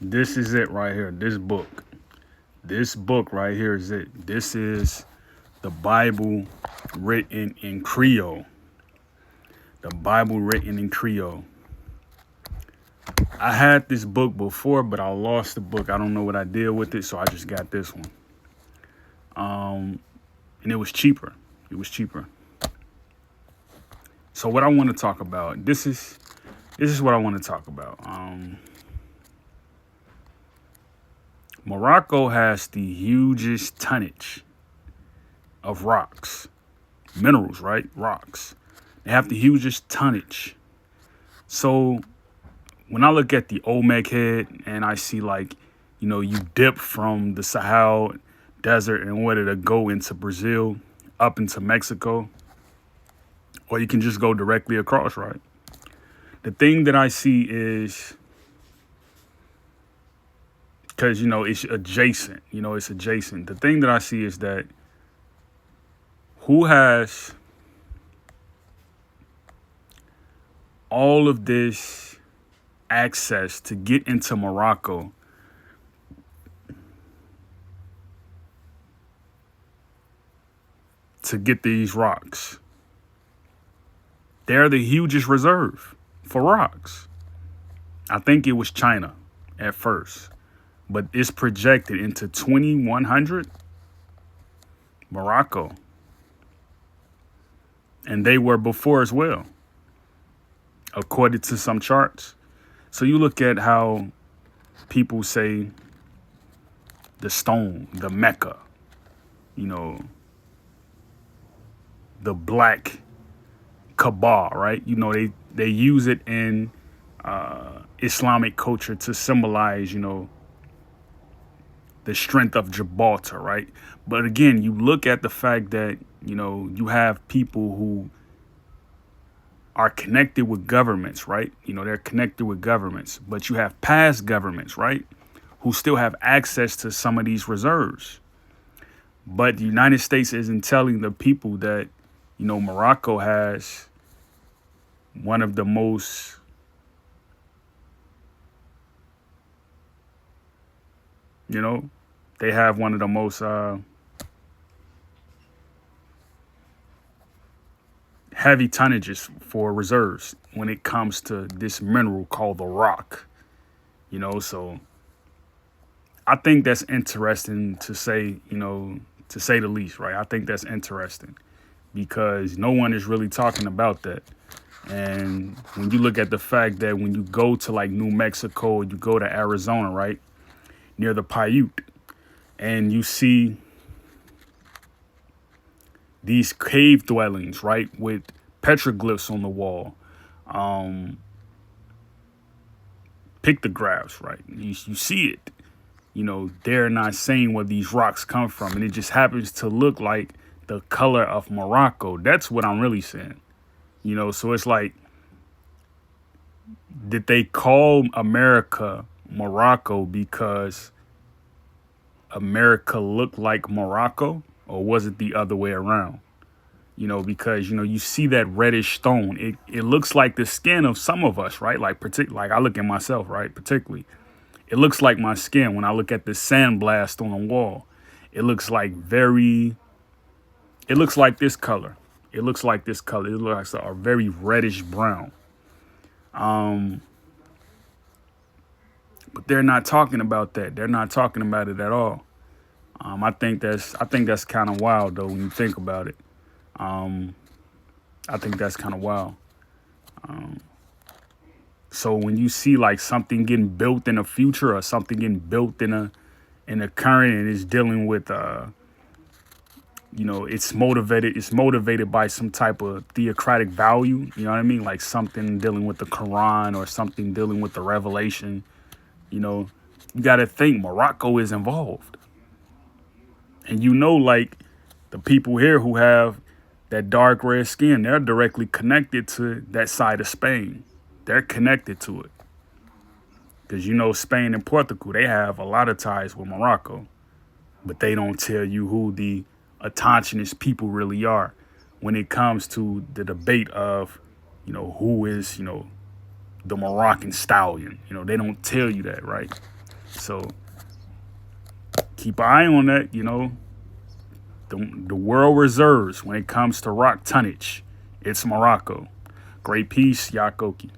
This is it right here. This book. This book right here is it. This is the Bible written in Creole. The Bible written in Creole. I had this book before, but I lost the book. I don't know what I did with it, so I just got this one. And it was cheaper. It was cheaper. So what I want to talk about, this is what I want to talk about. Morocco has the hugest tonnage of rocks, minerals, right? Rocks. They have the hugest tonnage. So when I look at the Olmec head and I see you dip from the Sahel desert in order to go into Brazil, up into Mexico, or you can just go directly across, right? The thing that I see is, because, it's adjacent, it's adjacent. The thing that I see is that who has all of this access to get into Morocco to get these rocks? They're the hugest reserve for rocks. I think it was China at first, but it's projected into 2100 Morocco. And they were before as well, according to some charts. So you look at how people say the stone, the Mecca, the black Kaaba, right? They use it in Islamic culture to symbolize, the strength of Gibraltar, right? But again, you look at the fact that, you have people who are connected with governments, right? They're connected with governments, but you have past governments, right? Who still have access to some of these reserves. But the United States isn't telling the people that, Morocco has one of the most they have one of the most heavy tonnages for reserves when it comes to this mineral called the rock. So I think that's interesting to say, to say the least, right? I think that's interesting because no one is really talking about that. And when you look at the fact that when you go to like New Mexico, you go to Arizona, right, near the Paiute, and you see these cave dwellings, right, with petroglyphs on the wall, pictographs, right? You see it. They're not saying where these rocks come from, and it just happens to look like the color of Morocco. That's what I'm really saying. So it's like, did they call America Morocco because America looked like Morocco, or was it the other way around? Because, you see that reddish stone. It looks like the skin of some of us, right? Like I look at myself, right? Particularly, it looks like my skin when I look at the sandblast on the wall. It looks like this color. It looks like this color. It looks like a very reddish brown. But they're not talking about that. They're not talking about it at all. I think that's kind of wild though when you think about it. I think that's kind of wild. So when you see like something getting built in the future or something getting built in a current and it's dealing with it's motivated by some type of theocratic value, you know what I mean? Like something dealing with the Quran or something dealing with the Revelation, you got to think Morocco is involved. And like the people here who have that dark red skin, they're directly connected to that side of Spain. They're connected to it. Because, Spain and Portugal, they have a lot of ties with Morocco. But they don't tell you who the autochthonous people really are when it comes to the debate of, who is, the Moroccan stallion. They don't tell you that, right? So keep an eye on that, you know. The world reserves when it comes to rock tonnage. It's Morocco. Great piece, Yakoki.